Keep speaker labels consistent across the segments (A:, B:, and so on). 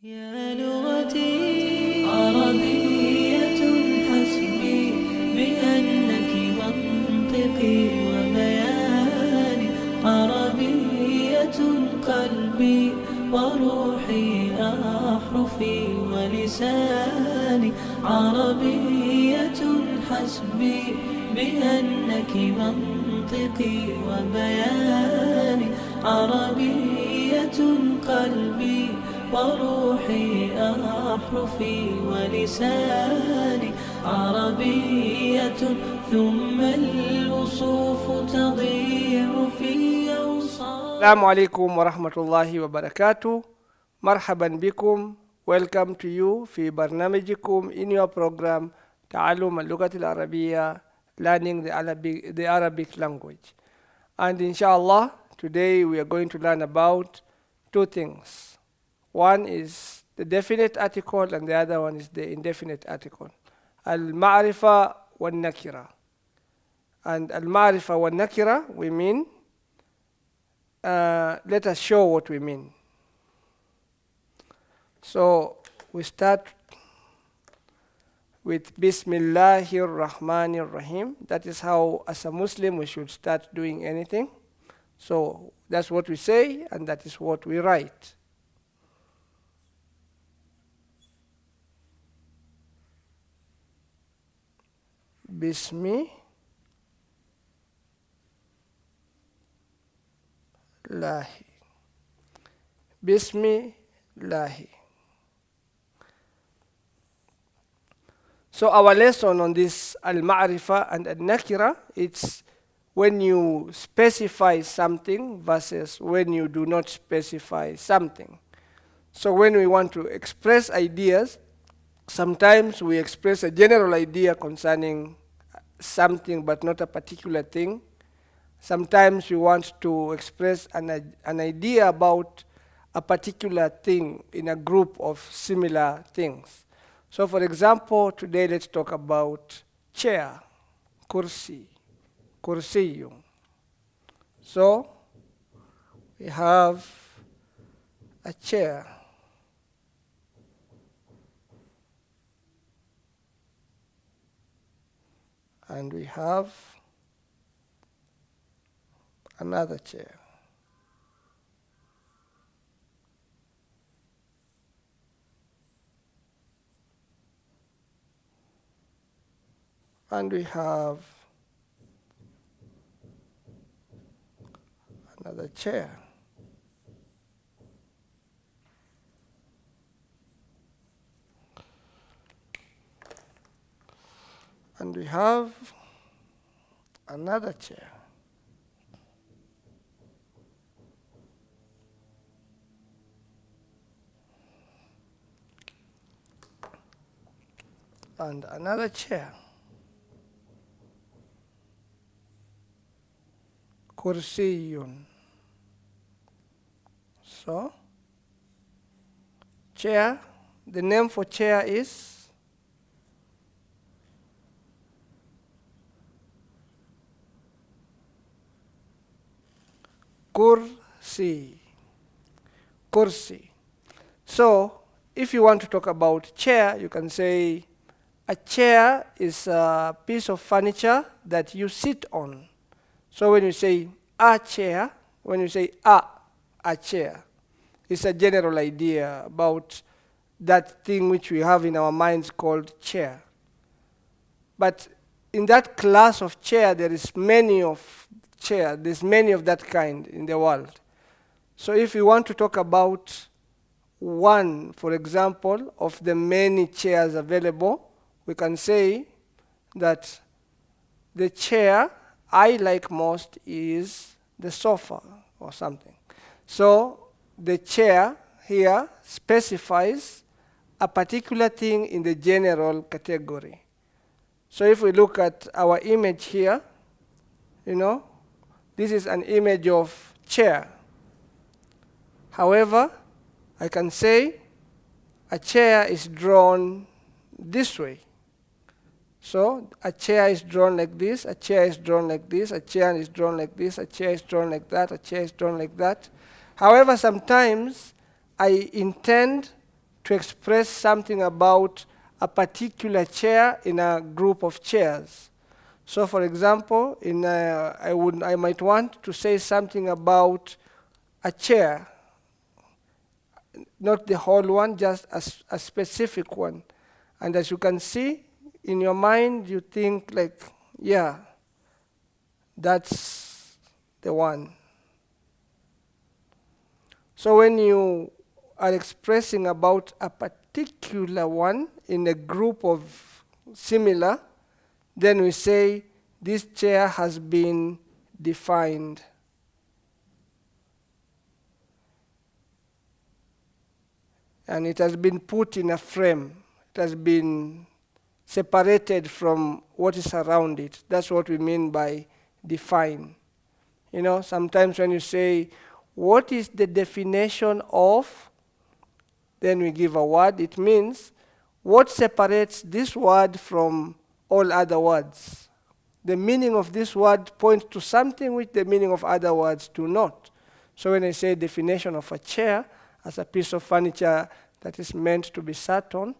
A: يا لغتي عربية حسبي بأنك منطقي وبياني عربية قلبي وروحي أحرفي ولساني عربية حسبي بأنك منطقي وبياني عربية قلبي وروحي أحرفي ولساني عربية ثم الوصوف تضيع في أوصافي.
B: السلام عليكم ورحمة الله وبركاته. مرحبا بكم. Welcome to you في برنامجكم in your program تعلم اللغة العربية, learning the Arabic language. And inshallah, today we are going to learn about two things. One is the definite article and the other one is the indefinite article. Al-ma'rifa wal-nakira. And al-ma'rifa wal-nakira, we mean, let us show what we mean. So we start with Bismillahir Rahmanir Rahim. That is how, as a Muslim, we should start doing anything. So that's what we say, and that is what we write. Bismillahi. Bismillahi. So our lesson on this al-ma'rifa and al-nakira, it's when you specify something versus when you do not specify something. So when we want to express ideas, sometimes we express a general idea concerning something but not a particular thing. Sometimes we want to express an idea about a particular thing in a group of similar things. So for example, today let's talk about chair, kursi, kursiyum. So we have a chair. And we have another chair. And we have another chair. And we have another chair. And another chair. Kursiyun. So, chair, the name for chair is kursi. Kursi. So, if you want to talk about chair, you can say a chair is a piece of furniture that you sit on. So when you say a chair, when you say a chair, it's a general idea about that thing which we have in our minds called chair. But in that class of chair, there is many of chair. There's many of that kind in the world. So if you want to talk about one, for example, of the many chairs available, we can say that the chair I like most is the sofa or something. So the chair here specifies a particular thing in the general category. So if we look at our image here, this is an image of chair. However, I can say a chair is drawn this way. So a chair is drawn like this, a chair is drawn like this, a chair is drawn like this, a chair is drawn like that, a chair is drawn like that. However, sometimes I intend to express something about a particular chair in a group of chairs. So for example, I might want to say something about a chair, not the whole one, just a specific one. And as you can see, in your mind, you think like, yeah, that's the one. So when you are expressing about a particular one in a group of similar, then we say this chair has been defined. And it has been put in a frame. It has been separated from what is around it. That's what we mean by define. You know, sometimes when you say, what is the definition of, then we give a word. It means what separates this word from all other words. The meaning of this word points to something which the meaning of other words do not. So when I say definition of a chair as a piece of furniture that is meant to be sat on,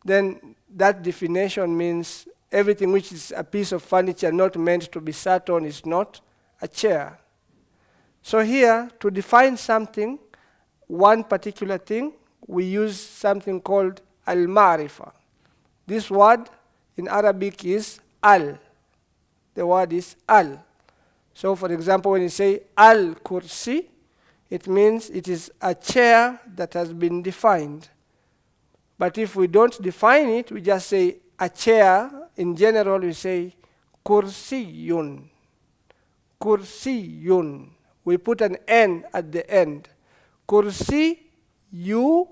B: then that definition means everything which is a piece of furniture not meant to be sat on is not a chair. So here, to define something, one particular thing, we use something called al-ma'rifa. This word in Arabic is al. The word is al. So for example, when you say al-kursi, it means it is a chair that has been defined. But if we don't define it, we just say a chair. In general, we say kursiyun. Kursiyun. We put an N at the end. Kursi, you,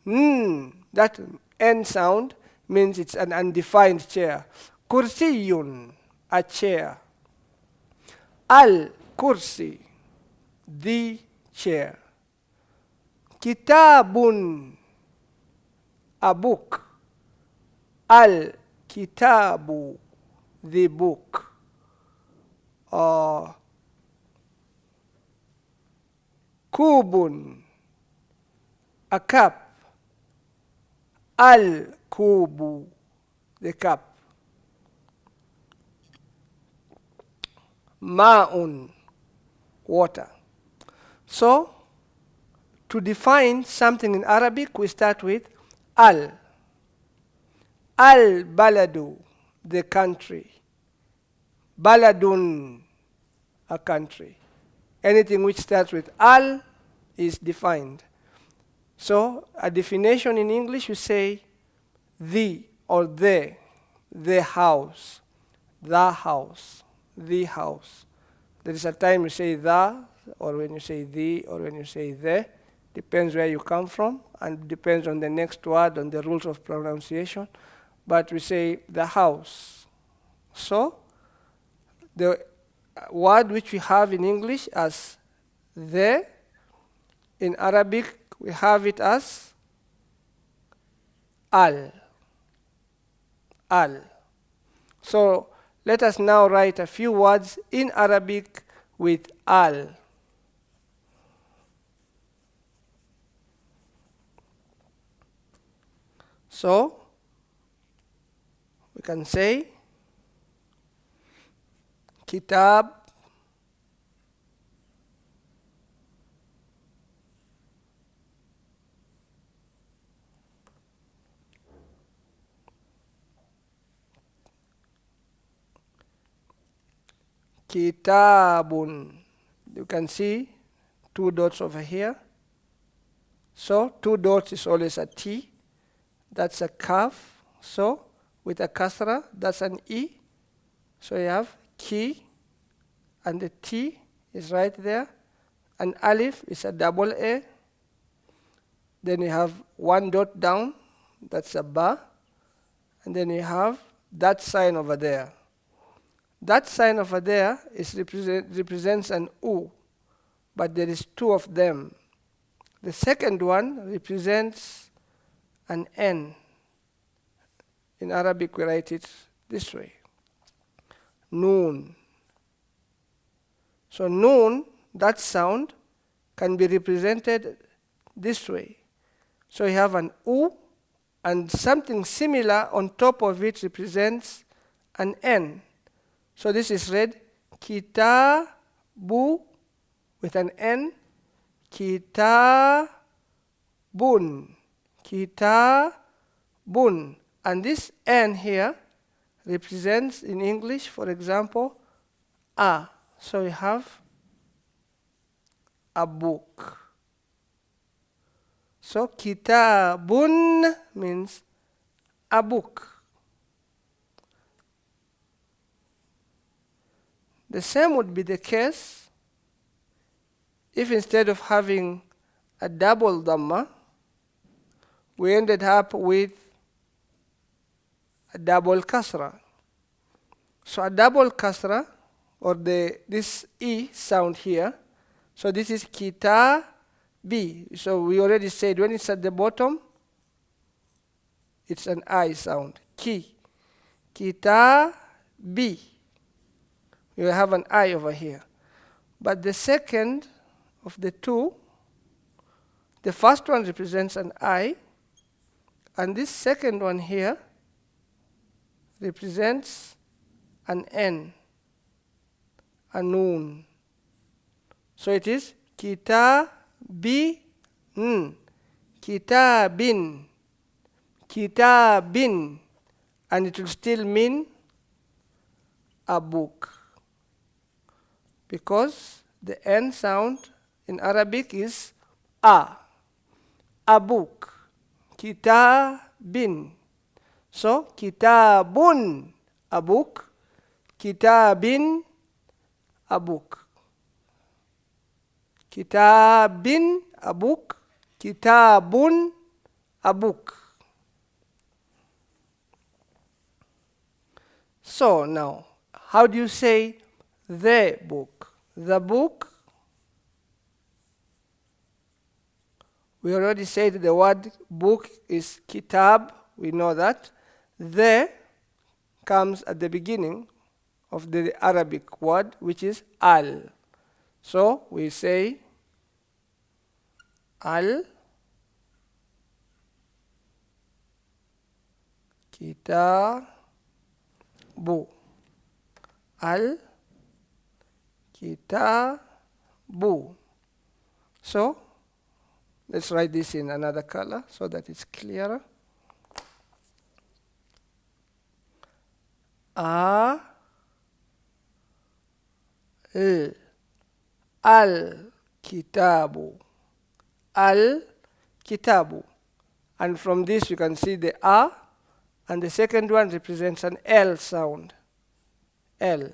B: that N sound means it's an undefined chair. Kursiyun, a chair. Al-kursi, the chair. Kitabun, a book. Al-kitabu, the book. Kubun, a cup. Al-kubu, the cup. Ma'un, water. So, to define something in Arabic, we start with al. Al-baladu, the country. Baladun, a country. Anything which starts with al is defined. So, a definition in English, you say the or the house, the house, the house. There is a time you say the, or when you say the, or when you say the. Depends where you come from, and depends on the next word, on the rules of pronunciation. But we say the house. So, the word which we have in English as the, in Arabic we have it as al. Al. So let us now write a few words in Arabic with al. So we can say kitab, kitabun. You can see 2 dots over here. So 2 dots is always a T. That's a kaf. So with a kasra, that's an E. So you have ki, and the T is right there. And alif is a double A. Then you have 1 dot down, that's a ba. And then you have that sign over there. That sign over there is represents an U, but there is 2 of them. The second one represents an N. In Arabic we write it this way. Noon. So noon, that sound, can be represented this way. So we have an U, and something similar on top of it represents an N. So this is read kitabu with an N, kitabun, kitabun. And this N here represents in English, for example, a. So we have a book. So kitabun means a book. The same would be the case if instead of having a double dhamma, we ended up with a double kasra. So a double kasra, or this E sound here, so this is kitabi. So we already said when it's at the bottom, it's an I sound. Kitabi. You have an I over here. But the second of the two, the first one represents an I, and this second one here represents an N, a noon. So it is kitabin, kitabin, kitabin, and it will still mean a book, because the N sound in Arabic is a book, kitabin. So kitabun, a book, kitabin, a book. Kitabin, a book, kitabun, a book. So now, how do you say the book? The book, we already said the word book is kitab, we know that. The comes at the beginning of the Arabic word, which is al. So we say al kitabu, al kitabu. So let's write this in another color so that it's clearer. A al kitabu, al kitabu. And from this you can see the A, and the second one represents an L sound. L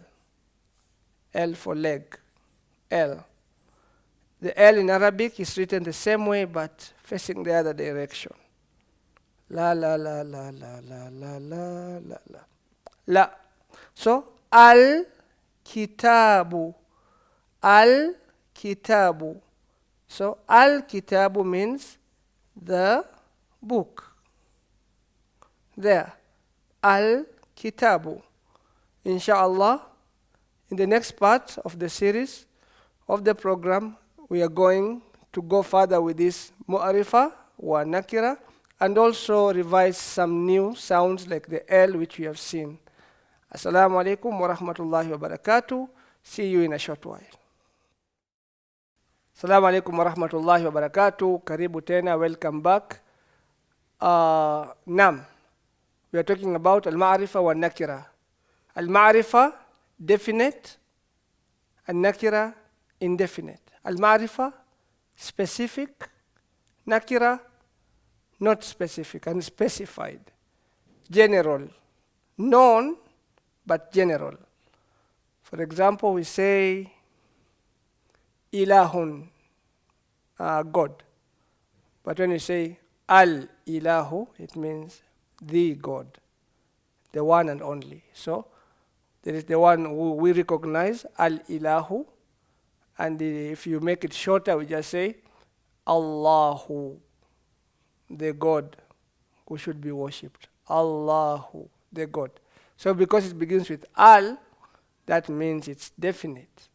B: for leg, L. The L in Arabic is written the same way but facing the other direction. La la la la la la la la la la. La. So al kitabu, al kitabu. So al kitabu means the book. There, al kitabu. Inshallah, in the next part of the series of the program, we are going to go further with this mu'arifa wa nakira, and also revise some new sounds like the L which we have seen. Assalamu alaikum wa rahmatullahi wa barakatuh. See you in a short while. Assalamu alaikum wa rahmatullahi wa barakatuh. Karibu tena, welcome back. Nam, we are talking about al-ma'rifa wa nakira. Al-ma'rifa, definite, and nakira, indefinite. Al-ma'rifa, specific, nakira, not specific, unspecified, general, known, but general. For example, we say ilahun, God. But when you say al-ilahu, it means the God, the one and only. So there is the one who we recognize, al-ilahu, and if you make it shorter, we just say Allahu, the God who should be worshipped. Allahu, the God. So because it begins with al, that means it's definite.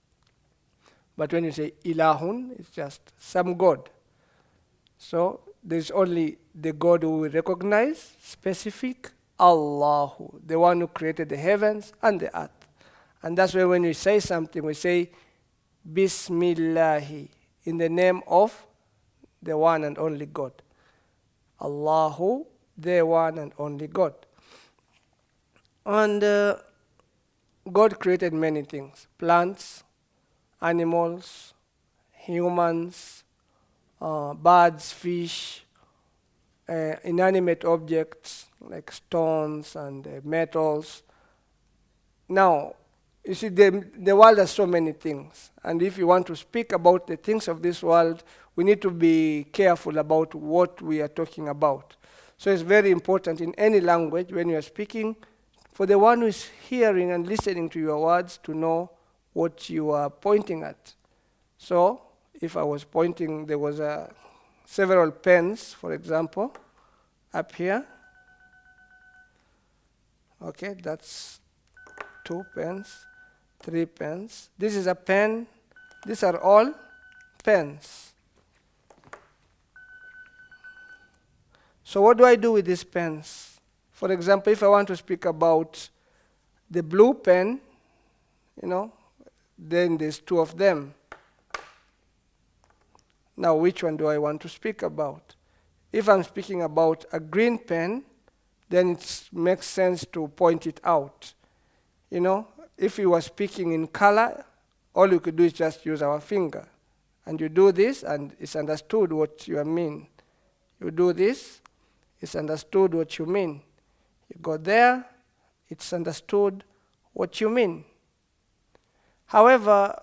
B: But when you say ilahun, it's just some God. So there's only the God who we recognize, specific, Allahu, the one who created the heavens and the earth. And that's why when we say something, we say, Bismillahi, in the name of the one and only God. Allahu, the one and only God. And God created many things: plants, animals, humans, birds, fish, inanimate objects like stones and metals. Now, you see, the world has so many things. And if you want to speak about the things of this world, we need to be careful about what we are talking about. So it's very important in any language when you are speaking for the one who is hearing and listening to your words to know what you are pointing at. So if I was pointing, there was several pens, for example, up here. Okay, that's 2 pens, 3 pens. This is a pen. These are all pens. So what do I do with these pens? For example, if I want to speak about the blue pen, then there's 2 of them. Now, which one do I want to speak about? If I'm speaking about a green pen, then it makes sense to point it out. If you were speaking in color, all you could do is just use our finger. And you do this, and it's understood what you mean. You do this, it's understood what you mean. You go there, it's understood what you mean. However,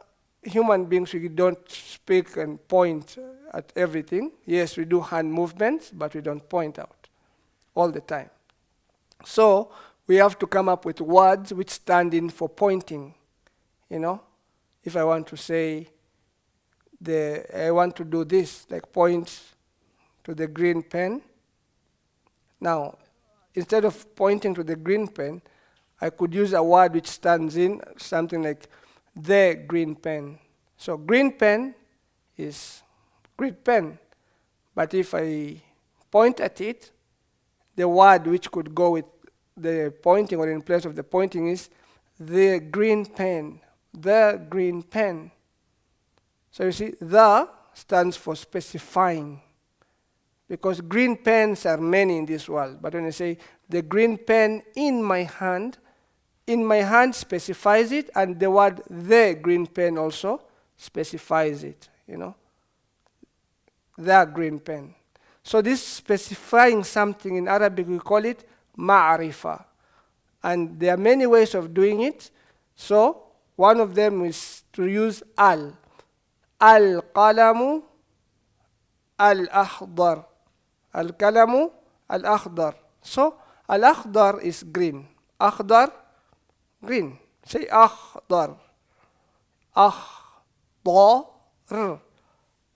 B: human beings, we don't speak and point at everything. Yes, we do hand movements, but we don't point out all the time. So we have to come up with words which stand in for pointing. If I want to say, I want to do this, like point to the green pen. Now, instead of pointing to the green pen, I could use a word which stands in, something like the green pen. So green pen is green pen. But if I point at it, the word which could go with the pointing or in place of the pointing is the green pen. The green pen. So you see, the stands for specifying. Because green pens are many in this world. But when I say the green pen in my hand specifies it, and the word the green pen also specifies it, the green pen. So this specifying something in Arabic, we call it ma'rifa. And there are many ways of doing it. So one of them is to use al. Al-qalamu al-akhdar. Al-kalamu al-akhdar. So al-akhdar is green. Akhdar, green. Say akhdar. Akhdar.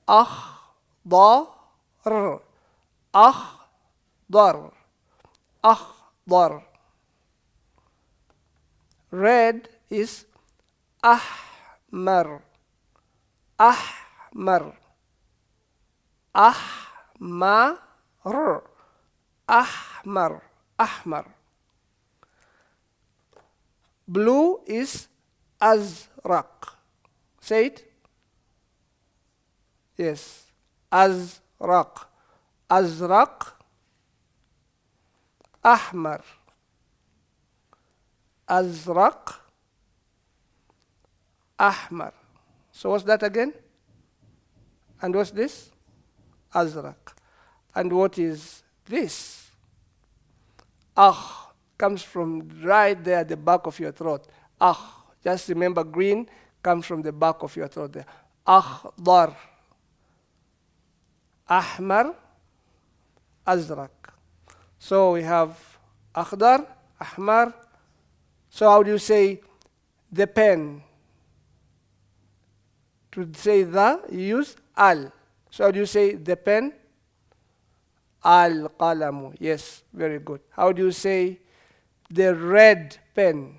B: Akhdar. Akhdar. Akhdar. Red is ahmar. Ahmar. Ahmar. Ahmar. Ahmar. Blue is azraq. Say it. Yes. Azraq. Azraq. Ahmar. Azraq. Ahmar. So what's that again? And what's this? Azraq. And what is this? Comes from right there at the back of your throat. Just remember, green comes from the back of your throat there. Akhdar. Ahmar. Azraq. So we have akhdar, ahmar. So how do you say the pen? To say the, you use al. So how do you say the pen? Al-qalamu. Yes, very good. How do you say the red pen?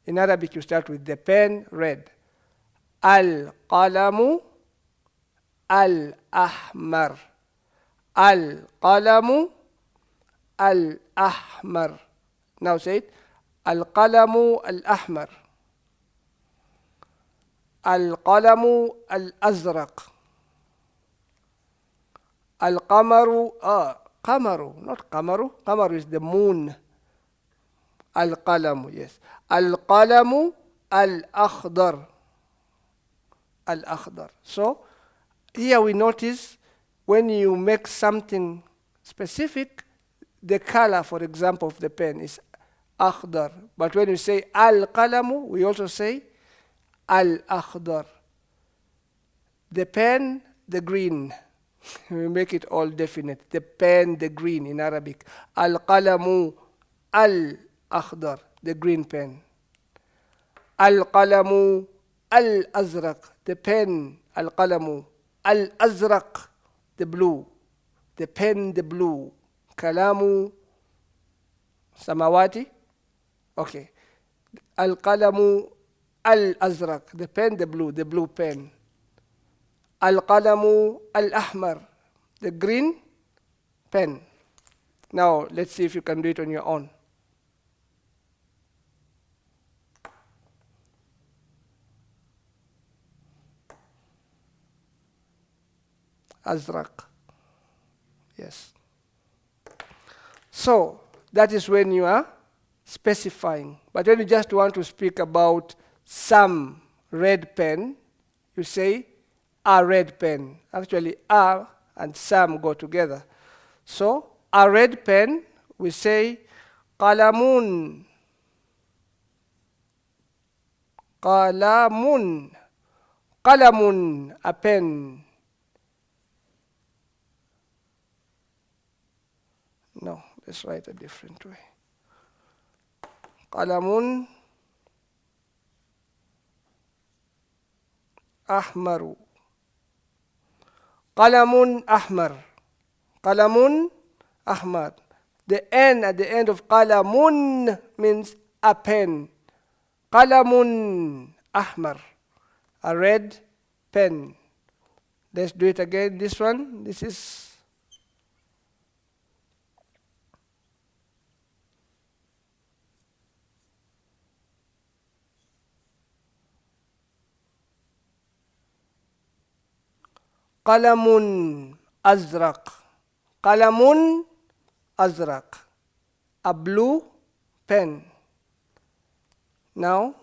B: In Arabic, you start with the pen, red. Al-qalamu al-ahmar. Al-qalamu al-ahmar. Now say it. Al-qalamu al-ahmar. Al-qalamu al-azraq. Al-qamaru, qamaru, not qamaru. Qamaru is the moon. Al-qalamu, yes. Al-qalamu al-akhdar. Al-akhdar. So, here we notice when you make something specific, the color, for example, of the pen is akhdar. But when you say al-qalamu, we also say al-akhdar. The pen, the green. We make it all definite. The pen, the green in Arabic. Al-qalamu al-akhdar, the green pen. Al-qalamu al-azraq, the pen. Al-qalamu al-azraq, the blue. The pen, the blue. Kalamu samawati. Okay. Al-qalamu al-azraq, the pen, the blue pen. Al-qalamu al-ahmar, the green pen. Now, let's see if you can do it on your own. Azraq. Yes. So, that is when you are specifying. But when you just want to speak about some red pen, you say a red pen. Actually, a and some go together. So, a red pen, we say qalamun. Qalamun. Qalamun, a pen. No, let's write a different way. Qalamun ahmaru. Qalamun ahmar. Qalamun ahmar. The N at the end of qalamun means a pen. Qalamun ahmar, a red pen. Let's do it again. This one, this is qalamun azraq. Qalamun azraq, a blue pen. Now,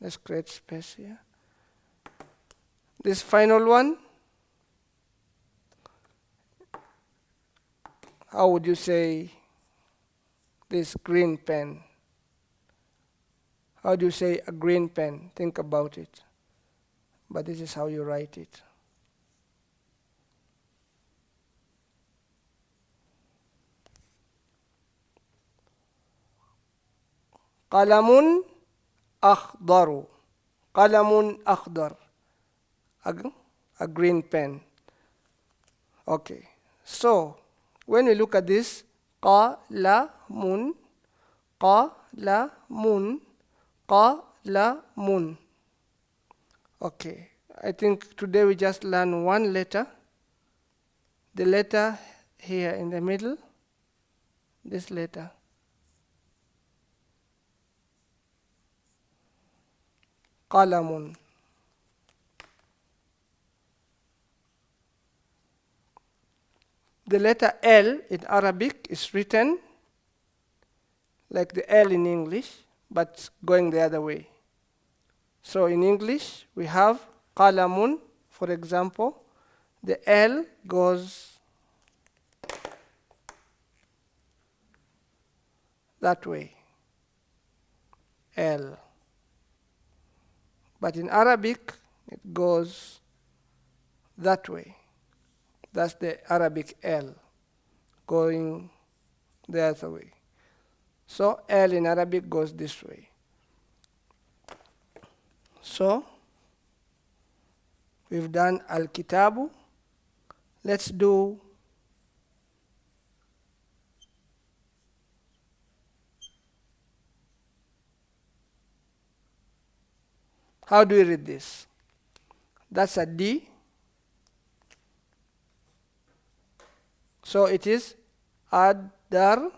B: let's create space here. This final one, how would you say this green pen? How do you say a green pen? Think about it. But this is how you write it. Qalamun akhdaru. Qalamun akhdar. A green pen. Okay. So, when we look at this, qalamun, qalamun, qalamun. Okay. I think today we just learn one letter. The letter here in the middle. This letter. Qalamun. The letter L in Arabic is written like the L in English, but going the other way. So in English, we have qalamun, for example. The L goes that way. L. But in Arabic, it goes that way. That's the Arabic L, going the other way. So L in Arabic goes this way. So we've done Al-Kitabu. Let's do how do we read this? That's a D. So it is ad-dar,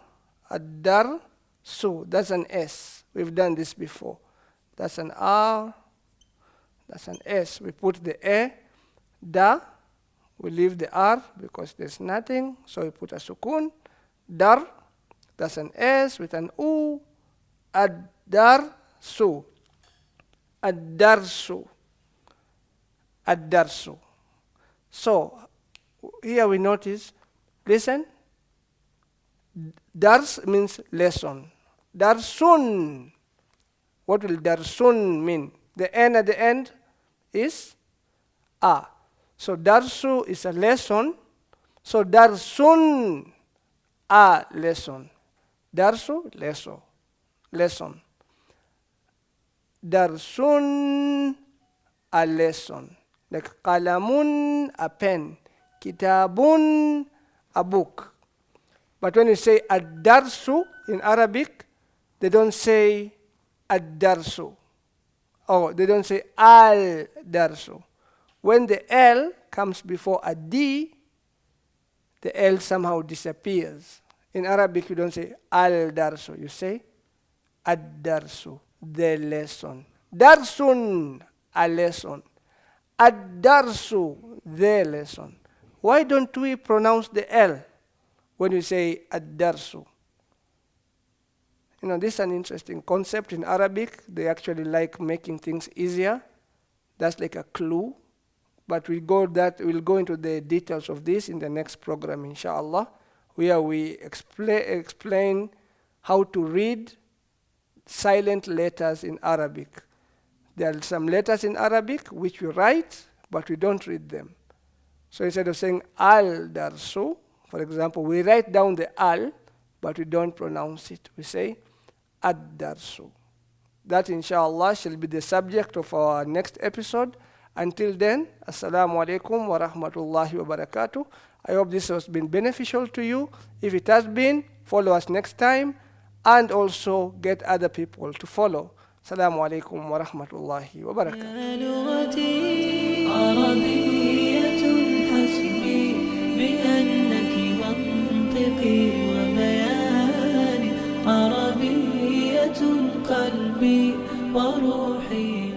B: ad-darsu. That's an S. We've done this before. That's an R. That's an S. We put the A, da. We leave the R because there's nothing. So we put a sukun. Dar. That's an S with an U. Ad-darsu. Ad-darsu. Ad-darsu. So here we notice, listen, dars means lesson. Darsun. What will darsun mean? The N at the end is A. So darsu is a lesson. So darsun, a lesson. Darsu, lesson. Darsun, a lesson. Like qalamun, a pen. Kitabun, a book. But when you say ad-darsu in Arabic, they don't say ad-darsu. Oh, they don't say al-darsu. When the L comes before a D, the L somehow disappears. In Arabic, you don't say al-darsu. You say ad-darsu, the lesson. Darsun, a lesson. Ad-darsu, the lesson. Why don't we pronounce the L when we say ad-darsu? You know, this is an interesting concept in Arabic. They actually like making things easier. That's like a clue. But we'll go into the details of this in the next program, inshallah, where we explain how to read silent letters in Arabic. There are some letters in Arabic which we write, but we don't read them. So instead of saying al-darsu, for example, we write down the al, but we don't pronounce it. We say ad-darsu. That, inshallah, shall be the subject of our next episode. Until then, assalamu alaikum wa rahmatullahi wa barakatuh. I hope this has been beneficial to you. If it has been, follow us next time and also get other people to follow. Assalamu alaikum wa rahmatullahi wa barakatuh.
A: لغتي عربية حسبي بأنك منطقي وبياني عربية قلبي وروحي